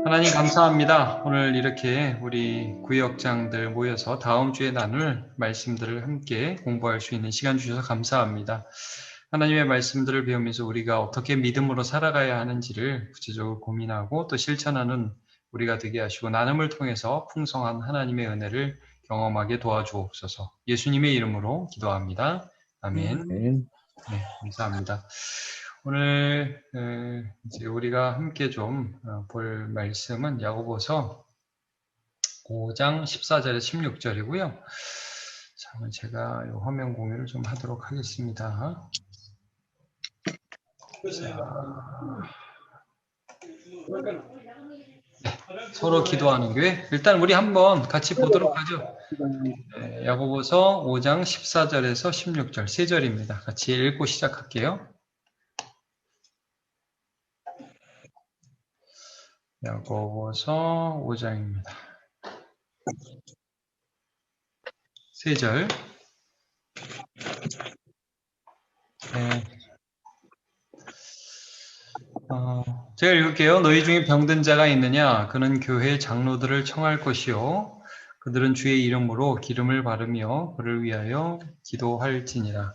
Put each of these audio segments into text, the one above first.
하나님 감사합니다. 오늘 이렇게 우리 구역장들 모여서 다음 주에 나눌 말씀들을 함께 공부할 수 있는 시간 주셔서 감사합니다. 하나님의 말씀들을 배우면서 우리가 어떻게 믿음으로 살아가야 하는지를 구체적으로 고민하고 또 실천하는 우리가 되게 하시고 나눔을 통해서 풍성한 하나님의 은혜를 경험하게 도와주옵소서. 예수님의 이름으로 기도합니다. 아멘. 네. 네, 감사합니다. 오늘 이제 우리가 함께 좀 볼 말씀은 야고보서 5장 14절에서 16절이고요. 자, 제가 이 화면 공유를 좀 하도록 하겠습니다. 서로 기도하는 교회. 일단 우리 한번 같이 보도록 하죠. 야고보서 5장 14절에서 16절, 3절입니다. 같이 읽고 시작할게요. 야고보서 5장입니다. 3절. 네. 제가 읽을게요. 너희 중에 병든 자가 있느냐? 그는 교회 장로들을 청할 것이요. 그들은 주의 이름으로 기름을 바르며 그를 위하여 기도할지니라.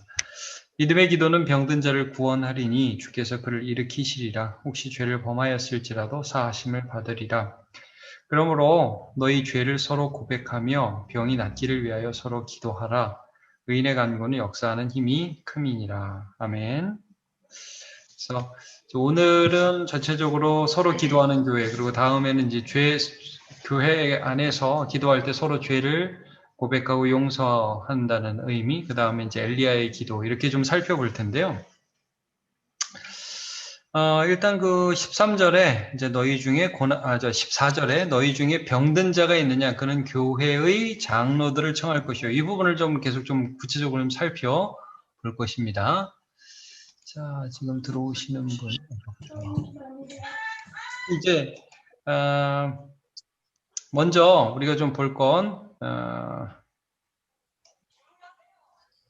믿음의 기도는 병든 자를 구원하리니 주께서 그를 일으키시리라. 혹시 죄를 범하였을지라도 사하심을 받으리라. 그러므로 너희 죄를 서로 고백하며 병이 낫기를 위하여 서로 기도하라. 의인의 간구는 역사하는 힘이 큼이니라. 아멘. 그래서 오늘은 전체적으로 서로 기도하는 교회, 그리고 다음에는 이제 교회 안에서 기도할 때 서로 죄를 고백하고 용서한다는 의미, 그 다음에 이제 엘리야의 기도, 이렇게 좀 살펴볼 텐데요. 일단 그 13절에 이제 너희 중에 14절에 너희 중에 병든 자가 있느냐, 그는 교회의 장로들을 청할 것이요. 이 부분을 좀 계속 좀 구체적으로 좀 살펴볼 것입니다. 자, 지금 들어오시는 분. 이제, 먼저 우리가 좀 볼 건,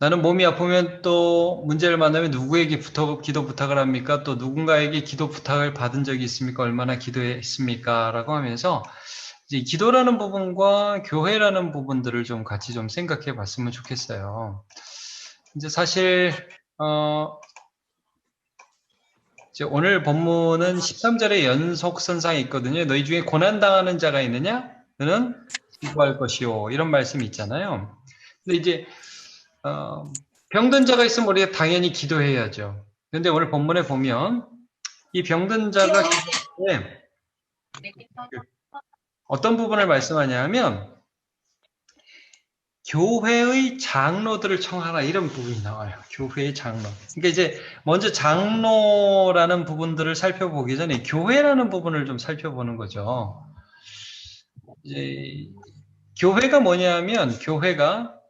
나는 몸이 아프면 또 문제를 만나면 누구에게 기도 부탁을 합니까? 또 누군가에게 기도 부탁을 받은 적이 있습니까? 얼마나 기도했습니까? 라고 하면서, 이제 기도라는 부분과 교회라는 부분들을 좀 같이 좀 생각해 봤으면 좋겠어요. 이제 사실, 이제 오늘 본문은 13절에 연속선상에 있거든요. 너희 중에 고난당하는 자가 있느냐? 그는 기도할 것이요. 이런 말씀이 있잖아요. 근데 이제, 병든 자가 있으면 우리가 당연히 기도해야죠. 근데 오늘 본문에 보면, 이 병든 자가 기도할 때 어떤 부분을 말씀하냐 하면, 교회의 장로들을 청하라, 이런 부분이 나와요. 교회의 장로. 그러니까 이제 먼저 장로라는 부분들을 살펴보기 전에 교회라는 부분을 좀 살펴보는 거죠. 이제 교회가 뭐냐면, 교회가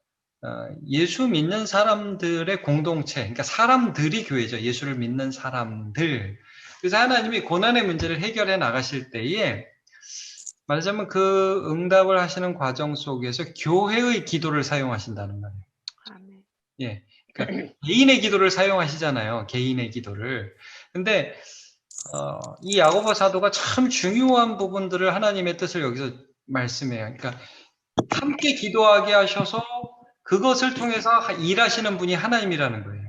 예수 믿는 사람들의 공동체, 그러니까 사람들이 교회죠. 예수를 믿는 사람들. 그래서 하나님이 고난의 문제를 해결해 나가실 때에, 말하자면 그 응답을 하시는 과정 속에서 교회의 기도를 사용하신다는 말이에요. 아멘. 예. 그러니까 개인의 기도를 사용하시잖아요. 개인의 기도를. 근데, 이 야고보 사도가 참 중요한 부분들을 하나님의 뜻을 여기서 말씀해요. 그러니까 함께 기도하게 하셔서 그것을 통해서 일하시는 분이 하나님이라는 거예요.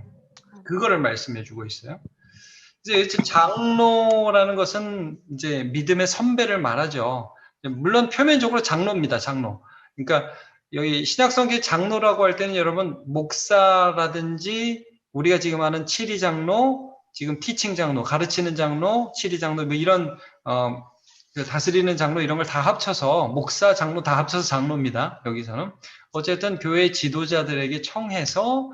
그거를 말씀해 주고 있어요. 이제 장로라는 것은 이제 믿음의 선배를 말하죠. 물론 표면적으로 장로입니다. 장로. 그러니까 여기 신약성경 장로라고 할 때는 여러분 목사라든지 우리가 지금 하는 치리 장로, 지금 티칭 장로, 가르치는 장로, 치리 장로 뭐 이런 다스리는 장로 이런 걸 다 합쳐서 목사, 장로 다 합쳐서 장로입니다. 여기서는 어쨌든 교회 지도자들에게 청해서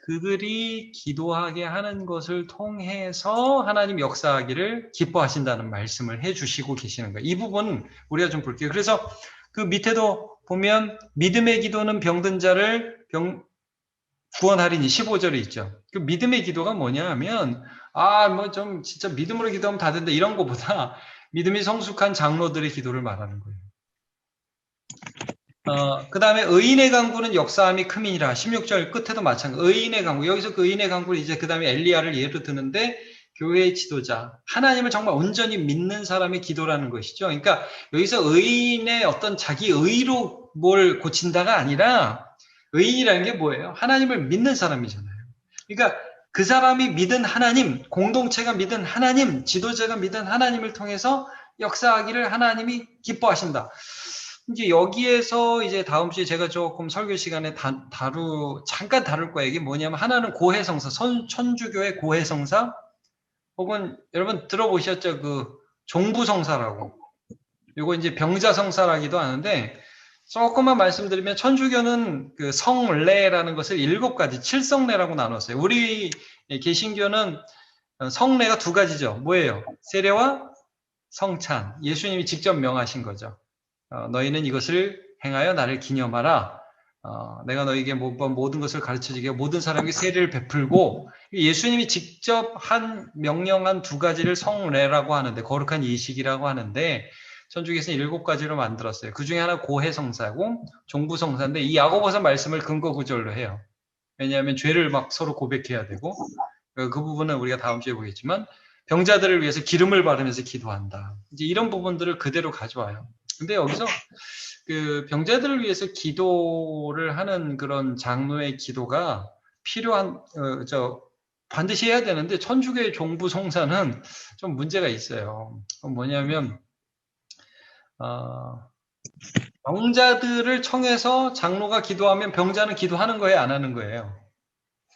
그들이 기도하게 하는 것을 통해서 하나님 역사하기를 기뻐하신다는 말씀을 해주시고 계시는 거예요. 이 부분 우리가 좀 볼게요. 그래서 그 밑에도 보면 믿음의 기도는 병든 자를 구원하리니 15절에 있죠. 그 믿음의 기도가 뭐냐 하면 뭐 좀 진짜 믿음으로 기도하면 다 된다 이런 것보다 믿음이 성숙한 장로들의 기도를 말하는 거예요. 그 다음에 의인의 간구는 역사함이 큼이니라. 16절 끝에도 마찬가지. 의인의 간구. 여기서 그 의인의 간구를 이제 그 다음에 엘리야를 예로 드는데 교회의 지도자, 하나님을 정말 온전히 믿는 사람의 기도라는 것이죠. 그러니까 여기서 의인의 어떤 자기 의로 뭘 고친다가 아니라 의인이라는 게 뭐예요? 하나님을 믿는 사람이잖아요. 그러니까 그 사람이 믿은 하나님, 공동체가 믿은 하나님, 지도자가 믿은 하나님을 통해서 역사하기를 하나님이 기뻐하신다. 이제 여기에서 이제 다음 주에 제가 조금 설교 시간에 잠깐 다룰 거예요. 이게 뭐냐면 하나는 고해성사, 천주교의 고해성사, 혹은 여러분 들어보셨죠? 그 종부성사라고. 요거 이제 병자성사라기도 하는데 조금만 말씀드리면 천주교는 그 성례라는 것을 7가지, 7성례라고 나눴어요. 우리 개신교는 성례가 2가지죠. 뭐예요? 세례와 성찬. 예수님이 직접 명하신 거죠. 너희는 이것을 행하여 나를 기념하라. 내가 너에게 모든 것을 가르쳐주게 모든 사람에게 세례를 베풀고, 예수님이 직접 명령한 2가지를 성례라고 하는데, 거룩한 예식이라고 하는데, 천주교에서는 7가지로 만들었어요. 그 중에 하나 고해성사고 종부성사인데, 이 야고보서 말씀을 근거 구절로 해요. 왜냐하면 죄를 막 서로 고백해야 되고, 그 부분은 우리가 다음 주에 보겠지만, 병자들을 위해서 기름을 바르면서 기도한다. 이제 이런 부분들을 그대로 가져와요. 근데 여기서 그 병자들을 위해서 기도를 하는 그런 장로의 기도가 반드시 해야 되는데, 천주교의 종부성사는 좀 문제가 있어요. 뭐냐면 병자들을 청해서 장로가 기도하면 병자는 기도하는 거예요, 안 하는 거예요?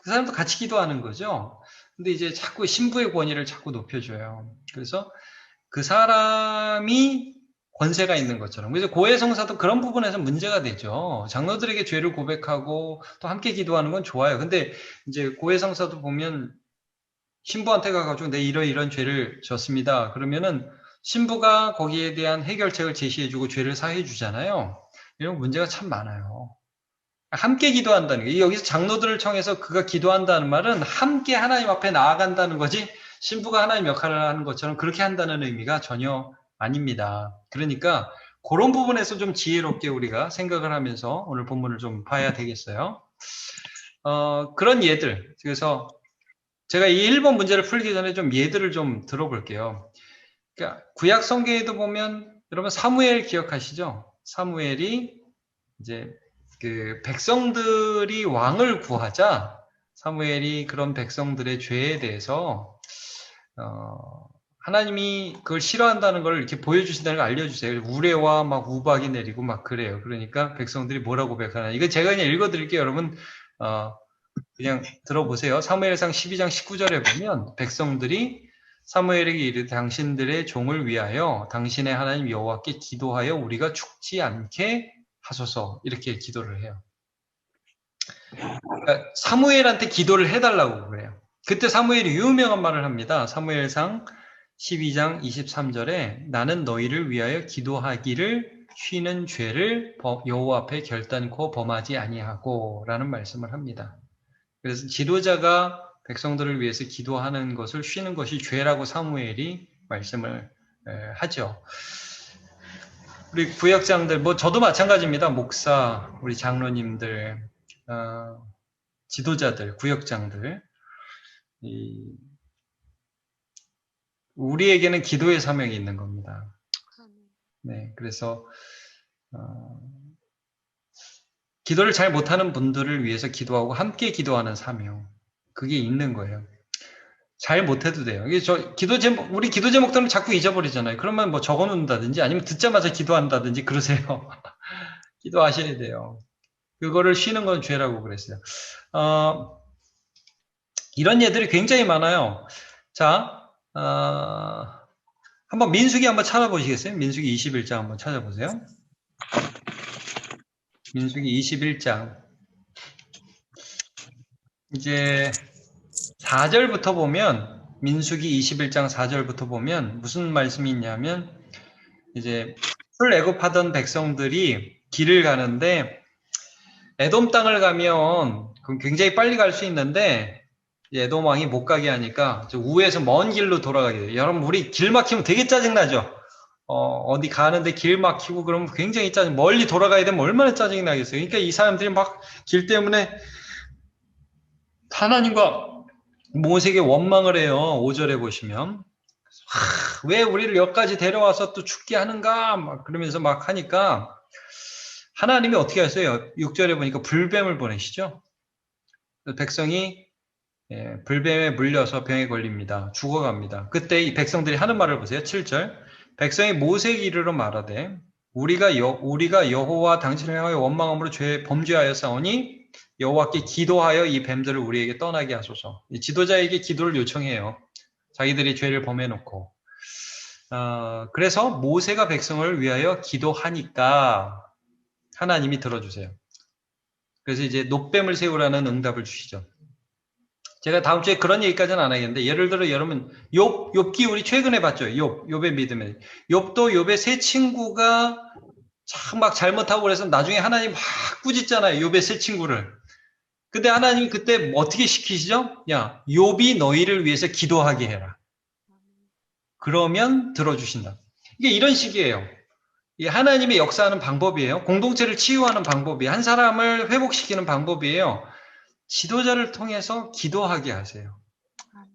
그 사람도 같이 기도하는 거죠. 근데 이제 자꾸 신부의 권위를 자꾸 높여줘요. 그래서 그 사람이 권세가 있는 것처럼. 그래서 고해성사도 그런 부분에서 문제가 되죠. 장로들에게 죄를 고백하고 또 함께 기도하는 건 좋아요. 근데 이제 고해성사도 보면 신부한테 가가지고 내 이런 죄를 졌습니다. 그러면은 신부가 거기에 대한 해결책을 제시해주고 죄를 사해주잖아요. 이런 문제가 참 많아요. 함께 기도한다는 게, 여기서 장로들을 청해서 그가 기도한다는 말은 함께 하나님 앞에 나아간다는 거지, 신부가 하나님 역할을 하는 것처럼 그렇게 한다는 의미가 전혀 아닙니다. 그러니까 그런 부분에서 좀 지혜롭게 우리가 생각을 하면서 오늘 본문을 좀 봐야 되겠어요. 그런 예들, 그래서 제가 이 1번 문제를 풀기 전에 좀 예들을 좀 들어볼게요. 그러니까 구약 성경에도 보면 여러분 사무엘 기억하시죠? 사무엘이 이제 그 백성들이 왕을 구하자 사무엘이 그런 백성들의 죄에 대해서 하나님이 그걸 싫어한다는 걸 이렇게 보여주신다는 걸 알려주세요. 우레와 막 우박이 내리고 막 그래요. 그러니까 백성들이 뭐라고 고백하나. 이거 제가 그냥 읽어드릴게요. 여러분 그냥 들어보세요. 사무엘상 12장 19절에 보면 백성들이 사무엘에게 이르되 당신들의 종을 위하여 당신의 하나님 여호와께 기도하여 우리가 죽지 않게 하소서, 이렇게 기도를 해요. 그러니까 사무엘한테 기도를 해달라고 그래요. 그때 사무엘이 유명한 말을 합니다. 사무엘상 12장 23절에 나는 너희를 위하여 기도하기를 쉬는 죄를 여호와 앞에 결단코 범하지 아니하고 라는 말씀을 합니다. 그래서 지도자가 백성들을 위해서 기도하는 것을 쉬는 것이 죄라고 사무엘이 말씀을 하죠. 우리 구역장들, 저도 마찬가지입니다. 목사, 우리 장로님들, 지도자들, 구역장들. 우리에게는 기도의 사명이 있는 겁니다. 네, 그래서 기도를 잘 못하는 분들을 위해서 기도하고 함께 기도하는 사명, 그게 있는 거예요. 잘 못해도 돼요. 이게 우리 기도 제목들은 자꾸 잊어버리잖아요. 그러면 적어놓는다든지 아니면 듣자마자 기도한다든지 그러세요. 기도하셔야 돼요. 그거를 쉬는 건 죄라고 그랬어요. 이런 예들이 굉장히 많아요. 자, 한번 민수기 한번 찾아보시겠어요? 민수기 21장 한번 찾아보세요. 민수기 21장. 이제 4절부터 보면, 민수기 21장 4절부터 보면 무슨 말씀이 있냐면, 이제 출애굽하던 백성들이 길을 가는데 에돔 땅을 가면 굉장히 빨리 갈 수 있는데 에돔 왕이 못 가게 하니까 우에서 먼 길로 돌아가게 돼요. 여러분, 우리 길 막히면 되게 짜증나죠? 어디 가는데 길 막히고 그러면 굉장히 멀리 돌아가야 되면 얼마나 짜증이 나겠어요. 그러니까 이 사람들이 막 길 때문에 하나님과 모세에게 원망을 해요. 5절에 보시면. 왜 우리를 여기까지 데려와서 또 죽게 하는가? 막 그러면서 막 하니까 하나님이 어떻게 하세요? 6절에 보니까 불뱀을 보내시죠. 백성이 불뱀에 물려서 병에 걸립니다. 죽어갑니다. 그때 이 백성들이 하는 말을 보세요. 7절. 백성이 모세에게 이르러 말하되 우리가 여호와 당신을 향하여 원망함으로 범죄하여 싸우니 여호와께 기도하여 이 뱀들을 우리에게 떠나게 하소서. 지도자에게 기도를 요청해요. 자기들이 죄를 범해놓고. 그래서 모세가 백성을 위하여 기도하니까 하나님이 들어주세요. 그래서 이제 놋뱀을 세우라는 응답을 주시죠. 제가 다음 주에 그런 얘기까지는 안 하겠는데, 예를 들어 여러분 욥기 우리 최근에 봤죠. 욥의 믿음에. 욥도 욥의 세 친구가 참 막 잘못하고 그래서 나중에 하나님 막 꾸짖잖아요. 욥의 세 친구를. 근데 하나님이 그때 어떻게 시키시죠? 야, 욥이 너희를 위해서 기도하게 해라. 그러면 들어주신다. 이게 이런 식이에요. 이 하나님의 역사하는 방법이에요. 공동체를 치유하는 방법이에요. 한 사람을 회복시키는 방법이에요. 지도자를 통해서 기도하게 하세요.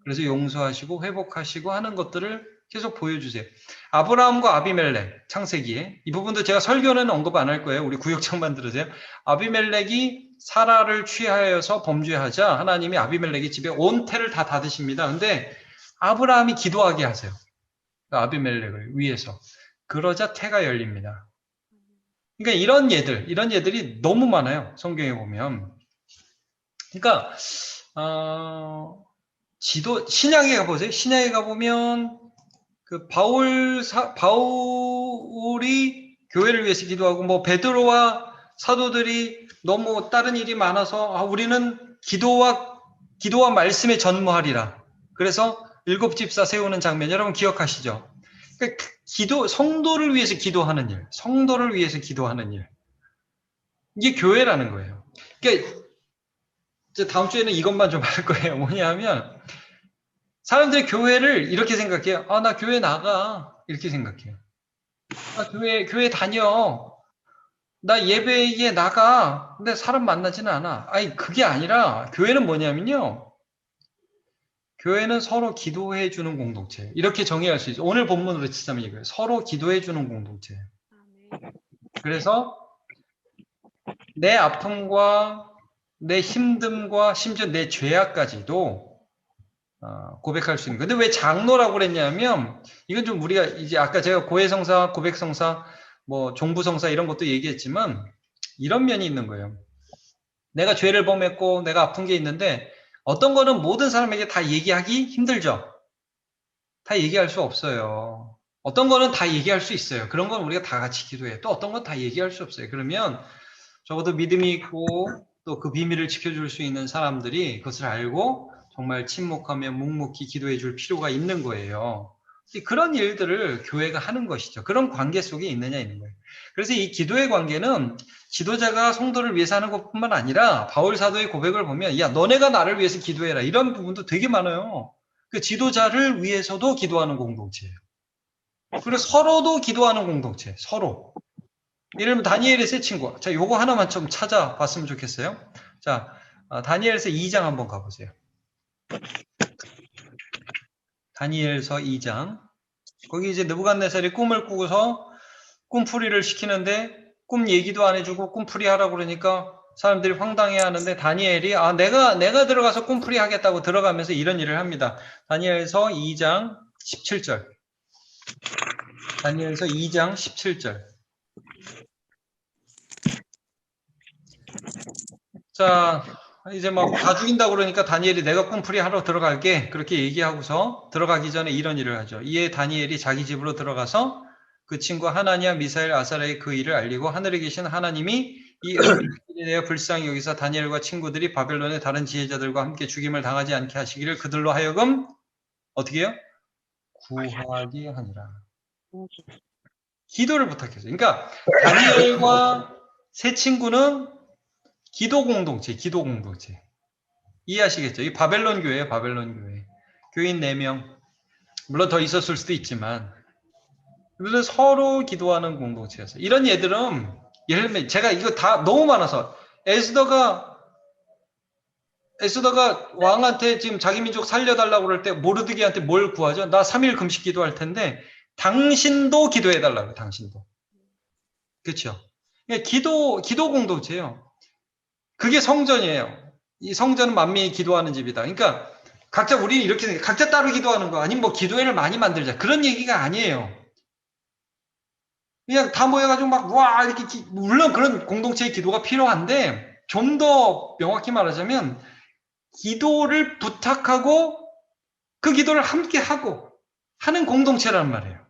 그래서 용서하시고 회복하시고 하는 것들을 계속 보여주세요. 아브라함과 아비멜렉, 창세기에. 이 부분도 제가 설교는 언급 안 할 거예요. 우리 구역장만 들으세요. 아비멜렉이 사라를 취하여서 범죄하자 하나님이 아비멜렉의 집에 온 태를 다 닫으십니다. 근데 아브라함이 기도하게 하세요. 아비멜렉을 위해서. 그러자 태가 열립니다. 그러니까 이런 예들이 너무 많아요. 성경에 보면. 그러니까 신약에 가보세요. 신약에 가보면 그 바울이 교회를 위해서 기도하고 뭐 베드로와 사도들이 너무 다른 일이 많아서 우리는 기도와 말씀에 전무하리라. 그래서 7집사 세우는 장면 여러분 기억하시죠? 그러니까 성도를 위해서 기도하는 일, 성도를 위해서 기도하는 일. 이게 교회라는 거예요. 그러니까 이제 다음 주에는 이것만 좀 할 거예요. 뭐냐면 사람들이 교회를 이렇게 생각해요. 나 교회 나가. 이렇게 생각해요. 교회 다녀. 나 예배에 나가. 근데 사람 만나지는 않아. 아니, 그게 아니라 교회는 뭐냐면요. 교회는 서로 기도해 주는 공동체. 이렇게 정의할 수 있죠. 오늘 본문으로 치자면 이거예요. 서로 기도해 주는 공동체. 그래서 내 아픔과 내 힘듦과 심지어 내 죄악까지도 고백할 수 있는 거예요. 근데 왜 장로라고 그랬냐면 이건 좀 우리가 이제 아까 제가 고해성사, 고백성사, 뭐 종부성사 이런 것도 얘기했지만 이런 면이 있는 거예요. 내가 죄를 범했고 내가 아픈 게 있는데 어떤 거는 모든 사람에게 다 얘기하기 힘들죠. 다 얘기할 수 없어요. 어떤 거는 다 얘기할 수 있어요. 그런 건 우리가 다 같이 기도해요. 또 어떤 건 다 얘기할 수 없어요. 그러면 적어도 믿음이 있고 또 그 비밀을 지켜줄 수 있는 사람들이 그것을 알고 정말 침묵하며 묵묵히 기도해 줄 필요가 있는 거예요. 그런 일들을 교회가 하는 것이죠. 그런 관계 속에 있느냐 있는 거예요. 그래서 이 기도의 관계는 지도자가 성도를 위해서 하는 것뿐만 아니라 바울 사도의 고백을 보면 야 너네가 나를 위해서 기도해라 이런 부분도 되게 많아요. 그 지도자를 위해서도 기도하는 공동체예요. 그리고 서로도 기도하는 공동체, 서로. 예를 들면 다니엘의 세 친구. 자, 요거 하나만 좀 찾아봤으면 좋겠어요. 자, 다니엘서 2장 한번 가보세요. 다니엘서 2장. 거기 이제 느부갓네살이 꿈을 꾸고서 꿈풀이를 시키는데 꿈 얘기도 안 해주고 꿈풀이 하라고 그러니까 사람들이 황당해 하는데 다니엘이 내가 들어가서 꿈풀이 하겠다고 들어가면서 이런 일을 합니다. 다니엘서 2장 17절. 다니엘서 2장 17절. 자, 이제 막 다 죽인다고 그러니까 다니엘이 내가 꿈풀이 하러 들어갈게. 그렇게 얘기하고서 들어가기 전에 이런 일을 하죠. 이에 다니엘이 자기 집으로 들어가서 그 친구 하나니아, 미사엘, 아사랴의 그 일을 알리고 하늘에 계신 하나님이 이 일에 대해 불쌍히 여기서 다니엘과 친구들이 바벨론의 다른 지혜자들과 함께 죽임을 당하지 않게 하시기를 그들로 하여금 어떻게 해요? 구하게 하니라. 기도를 부탁했어요. 그러니까 다니엘과 세 친구는 기도 공동체. 이해하시겠죠? 이 바벨론 교회예요, 바벨론 교회. 교인 4명. 물론 더 있었을 수도 있지만. 그들은 서로 기도하는 공동체였어요. 이런 예들은, 예를 들면 제가 이거 다 너무 많아서, 에스더가 에스더가 왕한테 지금 자기 민족 살려달라고 그럴 때 모르드게한테 뭘 구하죠? 나 3일 금식 기도할 텐데 당신도 기도해달라고, 당신도. 그렇죠? 기도 공동체예요. 그게 성전이에요. 이 성전은 만민이 기도하는 집이다. 그러니까 각자 우리 이렇게 생각해. 각자 따로 기도하는 거 아니면 뭐 기도회를 많이 만들자 그런 얘기가 아니에요. 그냥 다 모여가지고 막 와 이렇게 물론 그런 공동체의 기도가 필요한데 좀 더 명확히 말하자면 기도를 부탁하고 그 기도를 함께 하고 하는 공동체란 말이에요.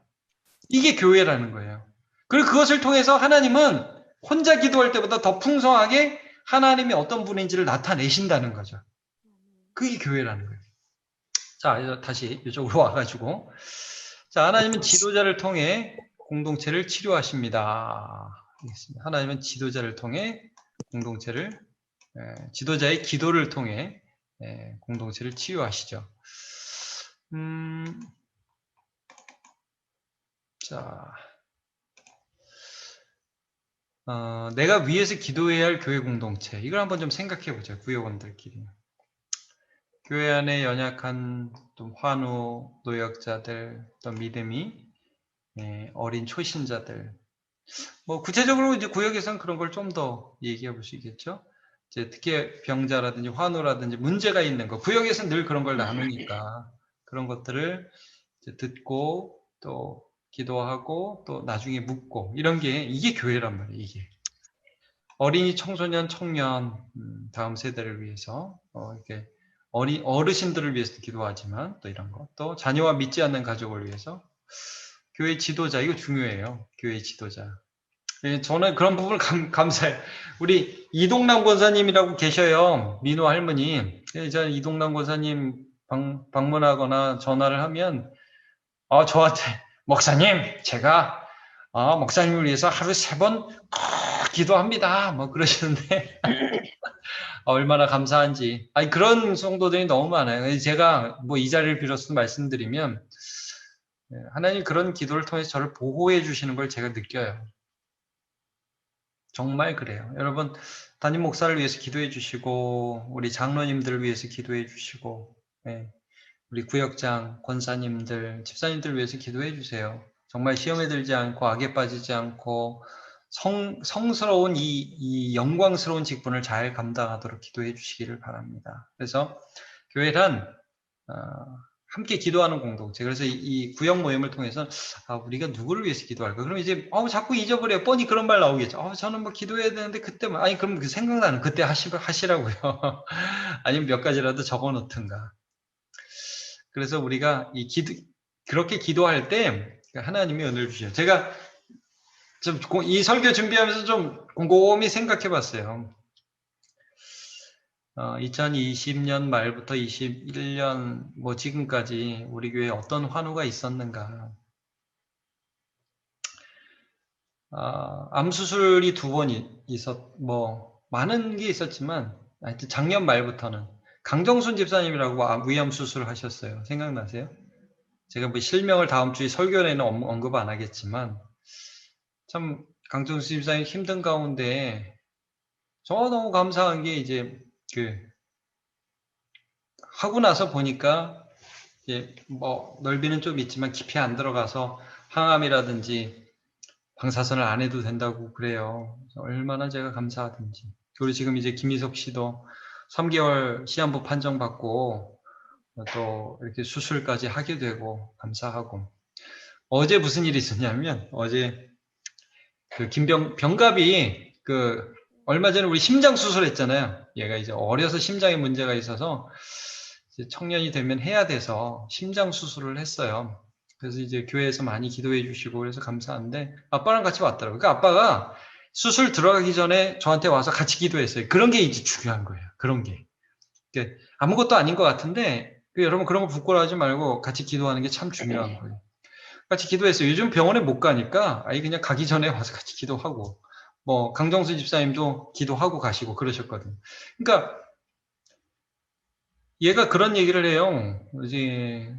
이게 교회라는 거예요. 그리고 그것을 통해서 하나님은 혼자 기도할 때보다 더 풍성하게 하나님이 어떤 분인지를 나타내신다는 거죠. 그게 교회라는 거예요. 자, 다시 이쪽으로 와가지고. 자, 하나님은 지도자를 통해 공동체를 치료하십니다. 하나님은 지도자를 통해 공동체를, 지도자의 기도를 통해 공동체를 치유하시죠. 자, 내가 위에서 기도해야 할 교회 공동체. 이걸 한번 좀 생각해 보죠. 구역원들끼리. 교회 안에 연약한 또 환우, 노역자들, 또 믿음이 어린 초신자들. 뭐 구체적으로 이제 구역에서는 그런 걸 좀 더 얘기해 볼 수 있겠죠. 이제 특히 병자라든지 환우라든지 문제가 있는 거. 구역에서는 늘 그런 걸 나누니까 그런 것들을 이제 듣고 또 기도하고 또 나중에 묻고 이런 게 이게 교회란 말이에요. 이게 어린이, 청소년, 청년 다음 세대를 위해서 이렇게 어르신들을 위해서 기도하지만 또 이런 것, 또 자녀와 믿지 않는 가족을 위해서 교회 지도자 이거 중요해요. 교회 지도자. 저는 그런 부분을 감사해요. 우리 이동남 권사님이라고 계셔요. 민호 할머니. 저는 이동남 권사님 방문하거나 전화를 하면 저한테 목사님 제가 목사님을 위해서 하루 3번 기도합니다. 뭐 그러시는데 얼마나 감사한지. 아니 그런 성도들이 너무 많아요. 제가 뭐 이 자리를 빌어서 말씀드리면 하나님 그런 기도를 통해서 저를 보호해 주시는 걸 제가 느껴요. 정말 그래요. 여러분 담임 목사를 위해서 기도해 주시고 우리 장로님들을 위해서 기도해 주시고 우리 구역장, 권사님들, 집사님들 위해서 기도해 주세요. 정말 시험에 들지 않고 악에 빠지지 않고 성스러운 이 영광스러운 직분을 잘 감당하도록 기도해 주시기를 바랍니다. 그래서 교회란 함께 기도하는 공동체. 그래서 이 구역 모임을 통해서 우리가 누구를 위해서 기도할까? 그럼 이제 자꾸 잊어버려요. 뻔히 그런 말 나오겠죠. 저는 뭐 기도해야 되는데 그때 아니 그럼 그 생각나는 그때 하시라고요. 아니면 몇 가지라도 적어 놓든가. 그래서 우리가 그렇게 기도할 때 하나님이 은혜를 주셔요. 제가 좀 이 설교 준비하면서 좀 곰곰이 생각해 봤어요. 2020년 말부터 21년 뭐 지금까지 우리 교회에 어떤 환우가 있었는가. 암 수술이 2번 뭐 많은 게 있었지만 하여튼 작년 말부터는 강정순 집사님이라고 위암 수술을 하셨어요. 생각나세요? 제가 뭐 실명을 다음 주에 설교에는 언급 안 하겠지만 참 강정순 집사님 힘든 가운데 저 너무 감사한 게 이제 하고 나서 보니까 뭐 넓이는 좀 있지만 깊이 안 들어가서 항암이라든지 방사선을 안 해도 된다고 그래요. 얼마나 제가 감사하든지. 그리고 지금 이제 김희석 씨도 3개월 시한부 판정받고 또 이렇게 수술까지 하게 되고 감사하고. 어제 무슨 일이 있었냐면 어제 병갑이 얼마 전에 우리 심장 수술했잖아요. 얘가 이제 어려서 심장에 문제가 있어서 이제 청년이 되면 해야 돼서 심장 수술을 했어요. 그래서 이제 교회에서 많이 기도해 주시고 그래서 감사한데 아빠랑 같이 왔더라고요. 그러니까 아빠가 수술 들어가기 전에 저한테 와서 같이 기도했어요. 그런 게 이제 중요한 거예요. 그런 게. 그러니까 아무것도 아닌 것 같은데 여러분 그런 거 부끄러워하지 말고 같이 기도하는 게 참 중요한 거예요. 같이 기도했어요. 요즘 병원에 못 가니까 아예 그냥 가기 전에 와서 같이 기도하고 뭐 강정수 집사님도 기도하고 가시고 그러셨거든요. 그러니까 얘가 그런 얘기를 해요. 이제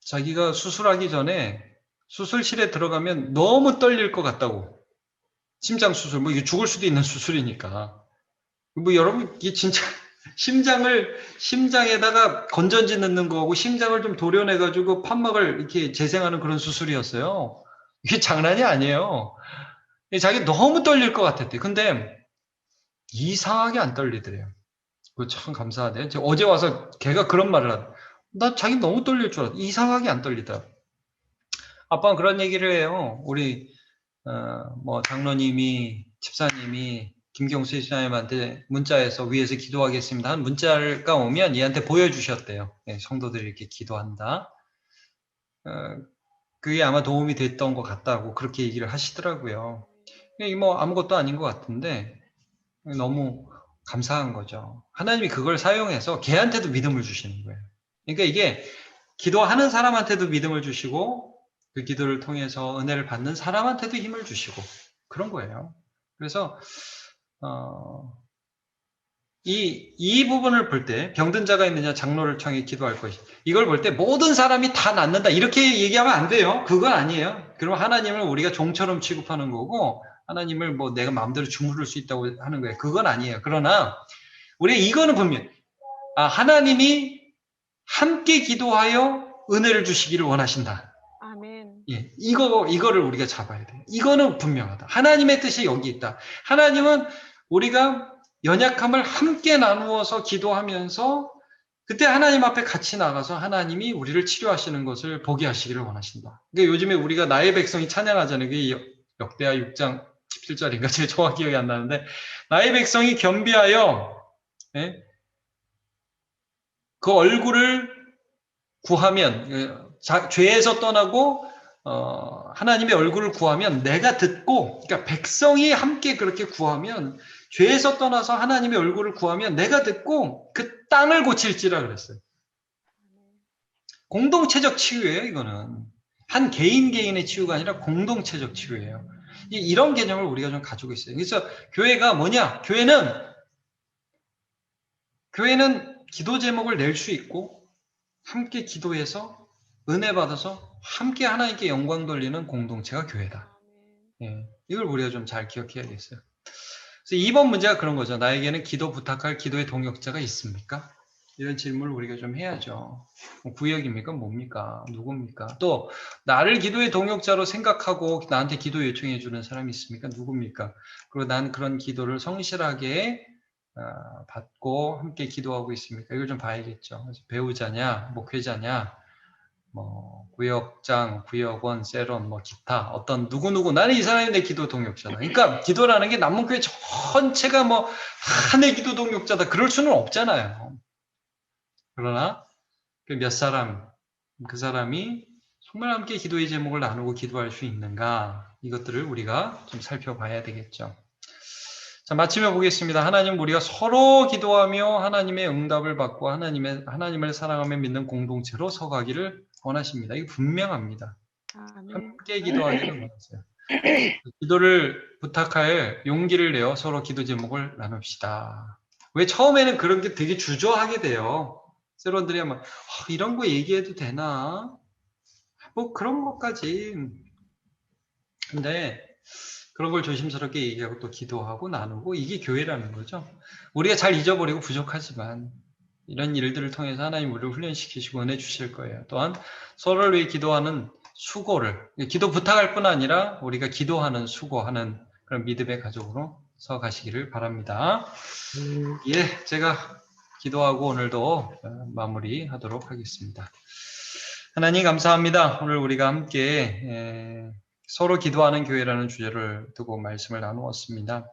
자기가 수술하기 전에 수술실에 들어가면 너무 떨릴 것 같다고. 심장 수술, 뭐 이거 죽을 수도 있는 수술이니까. 뭐 여러분 이게 진짜 심장에다가 건전지 넣는 거하고 심장을 좀 도려내가지고 판막을 이렇게 재생하는 그런 수술이었어요. 이게 장난이 아니에요. 자기 너무 떨릴 것 같았대. 근데 이상하게 안 떨리더래요. 그거 참 감사하네요. 제가 어제 와서 걔가 그런 말을 하더라. 나 자기 너무 떨릴 줄 알았다. 이상하게 안 떨리다. 아빠는 그런 얘기를 해요. 우리 뭐 장로님이 집사님이 김경수 집사님한테 문자에서 위에서 기도하겠습니다 한 문자가 오면 얘한테 보여주셨대요. 네, 성도들이 이렇게 기도한다. 그게 아마 도움이 됐던 것 같다고 그렇게 얘기를 하시더라고요. 뭐 아무것도 아닌 것 같은데 너무 감사한 거죠. 하나님이 그걸 사용해서 걔한테도 믿음을 주시는 거예요. 그러니까 이게 기도하는 사람한테도 믿음을 주시고 그 기도를 통해서 은혜를 받는 사람한테도 힘을 주시고 그런 거예요. 그래서 이 부분을 볼 때 병든 자가 있느냐 장로를 청해 기도할 것이 이걸 볼 때 모든 사람이 다 낫는다 이렇게 얘기하면 안 돼요. 그건 아니에요. 그럼 하나님을 우리가 종처럼 취급하는 거고 하나님을 뭐 내가 마음대로 주무를 수 있다고 하는 거예요. 그건 아니에요. 그러나 우리 이거는 분명 하나님이 함께 기도하여 은혜를 주시기를 원하신다. 아멘. 예, 이거를 우리가 잡아야 돼요. 이거는 분명하다. 하나님의 뜻이 여기 있다. 하나님은 우리가 연약함을 함께 나누어서 기도하면서 그때 하나님 앞에 같이 나가서 하나님이 우리를 치료하시는 것을 보게 하시기를 원하신다. 그러니까 요즘에 우리가 나의 백성이 찬양하잖아요. 그게 역대하 6장 17절인가 제가 정확히 기억이 안 나는데 나의 백성이 겸비하여 예? 그 얼굴을 구하면 죄에서 떠나고 하나님의 얼굴을 구하면 내가 듣고 그러니까 백성이 함께 그렇게 구하면 죄에서 떠나서 하나님의 얼굴을 구하면 내가 듣고 그 땅을 고칠지라 그랬어요. 공동체적 치유예요. 이거는 한 개인의 치유가 아니라 공동체적 치유예요. 이런 개념을 우리가 좀 가지고 있어요. 그래서 교회가 뭐냐? 교회는 기도 제목을 낼 수 있고 함께 기도해서 은혜 받아서 함께 하나님께 영광 돌리는 공동체가 교회다. 예, 이걸 우리가 좀 잘 기억해야겠어요. 그래서 2번 문제가 그런 거죠. 나에게는 기도 부탁할 기도의 동역자가 있습니까? 이런 질문을 우리가 좀 해야죠. 구역입니까? 뭡니까? 누굽니까? 또 나를 기도의 동역자로 생각하고 나한테 기도 요청해 주는 사람이 있습니까? 누굽니까? 그리고 난 그런 기도를 성실하게 받고 함께 기도하고 있습니까? 이걸 좀 봐야겠죠. 그래서 배우자냐, 목회자냐, 뭐 구역장, 구역원, 세론, 뭐 기타 어떤 누구누구 나는 이 사람이 내 기도 동역자다. 그러니까 기도라는 게 남문교회 전체가 뭐 다 내 기도 동역자다. 그럴 수는 없잖아요. 그러나 그 몇 사람, 그 사람이 정말 함께 기도의 제목을 나누고 기도할 수 있는가 이것들을 우리가 좀 살펴봐야 되겠죠. 자, 마치며 보겠습니다. 하나님 우리가 서로 기도하며 하나님의 응답을 받고 하나님을 사랑하며 믿는 공동체로 서가기를 원하십니다. 이거 분명합니다. 함께 기도하기를 원하세요. 기도를 부탁할 용기를 내어 서로 기도 제목을 나눕시다. 왜 처음에는 그런 게 되게 주저하게 돼요. 세론들이 아마 이런 거 얘기해도 되나? 뭐 그런 것까지. 근데 그런 걸 조심스럽게 얘기하고 또 기도하고 나누고 이게 교회라는 거죠. 우리가 잘 잊어버리고 부족하지만 이런 일들을 통해서 하나님 우리를 훈련시키시고 은혜 주실 거예요. 또한 서로를 위해 기도하는 수고를 기도 부탁할 뿐 아니라 우리가 기도하는 수고하는 그런 믿음의 가족으로 서 가시기를 바랍니다. 예, 제가 기도하고 오늘도 마무리하도록 하겠습니다. 하나님 감사합니다. 오늘 우리가 함께 서로 기도하는 교회라는 주제를 두고 말씀을 나누었습니다.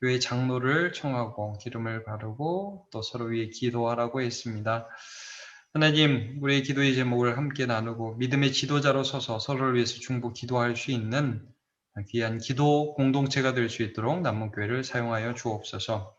교회 장로를 청하고 기름을 바르고 또 서로 위해 기도하라고 했습니다. 하나님, 우리의 기도의 제목을 함께 나누고 믿음의 지도자로 서서 서로를 위해서 중보 기도할 수 있는 귀한 기도 공동체가 될 수 있도록 남문교회를 사용하여 주옵소서.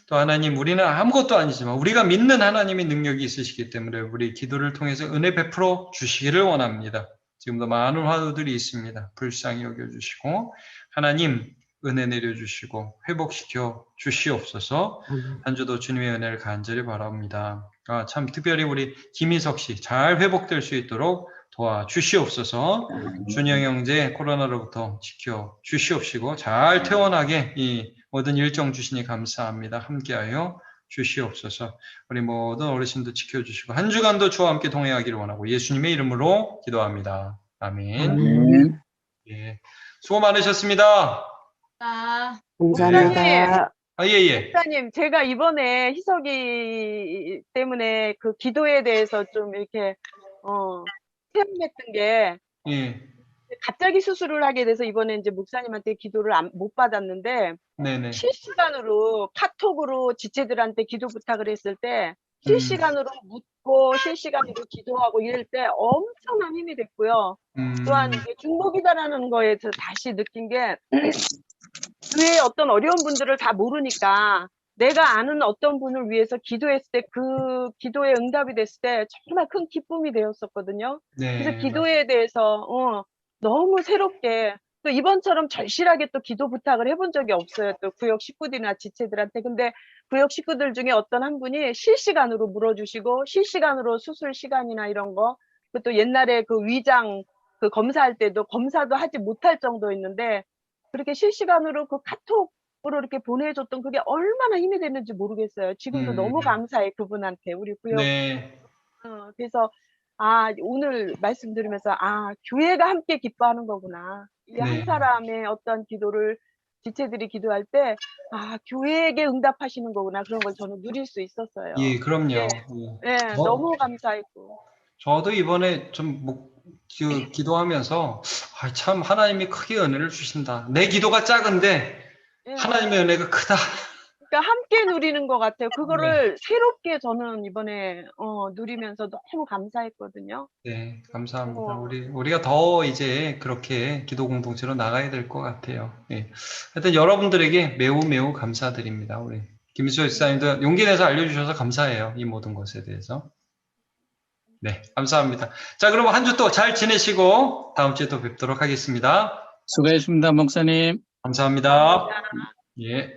또 하나님, 우리는 아무것도 아니지만 우리가 믿는 하나님의 능력이 있으시기 때문에 우리 기도를 통해서 은혜 베풀어 주시기를 원합니다. 지금도 많은 화두들이 있습니다. 불쌍히 여겨주시고 하나님 은혜 내려주시고 회복시켜 주시옵소서. 한 주도 주님의 은혜를 간절히 바랍니다. 참 특별히 우리 김희석 씨 잘 회복될 수 있도록 도와주시옵소서. 준영 형제 코로나로부터 지켜 주시옵시고 잘 퇴원하게 이 모든 일정 주시니 감사합니다. 함께하여 주시옵소서. 우리 모든 어르신도 지켜주시고 한 주간도 주와 함께 동행하기를 원하고 예수님의 이름으로 기도합니다. 아멘. 예. 수고 많으셨습니다. 목사님, 감사합니다. 예. 목사님, 제가 이번에 희석이 때문에 그 기도에 대해서 좀 이렇게, 체험했던 게, 예. 갑자기 수술을 하게 돼서 이번에 이제 목사님한테 기도를 못 받았는데, 네네. 실시간으로 카톡으로 지체들한테 기도 부탁을 했을 때, 실시간으로 묻고, 실시간으로 기도하고 이럴 때 엄청난 힘이 됐고요. 또한 이게 중복이다라는 거에서 다시 느낀 게, 교회의 어떤 어려운 분들을 다 모르니까 내가 아는 어떤 분을 위해서 기도했을 때 그 기도에 응답이 됐을 때 정말 큰 기쁨이 되었었거든요. 네, 그래서 기도에 대해서 너무 새롭게 또 이번처럼 절실하게 또 기도 부탁을 해본 적이 없어요. 또 구역 식구들이나 지체들한테. 근데 구역 식구들 중에 어떤 한 분이 실시간으로 물어주시고 실시간으로 수술 시간이나 이런 거, 또 옛날에 그 위장 그 검사할 때도 검사도 하지 못할 정도였는데 그렇게 실시간으로 그 카톡으로 이렇게 보내줬던 그게 얼마나 힘이 됐는지 모르겠어요. 지금도 너무 감사해, 그분한테. 우리 구역. 네. 그래서, 오늘 말씀 들으면서, 교회가 함께 기뻐하는 거구나. 이 한 네. 사람의 어떤 기도를 지체들이 기도할 때, 교회에게 응답하시는 거구나. 그런 걸 저는 누릴 수 있었어요. 예, 그럼요. 네, 너무 감사했고. 저도 이번에 좀 기도하면서 참 하나님이 크게 은혜를 주신다. 내 기도가 작은데 예. 하나님의 은혜가 크다. 그러니까 함께 누리는 것 같아요. 그거를 새롭게 저는 이번에 누리면서 너무 감사했거든요. 네, 감사합니다. 우리가 더 이제 그렇게 기도 공동체로 나가야 될 것 같아요. 예. 하여튼 여러분들에게 매우 감사드립니다. 우리 김수호 집사님도 용기 내서 알려주셔서 감사해요. 이 모든 것에 대해서. 네, 감사합니다. 자, 그럼 한 주 또 잘 지내시고 다음 주에 또 뵙도록 하겠습니다. 수고하셨습니다, 목사님. 감사합니다. 예.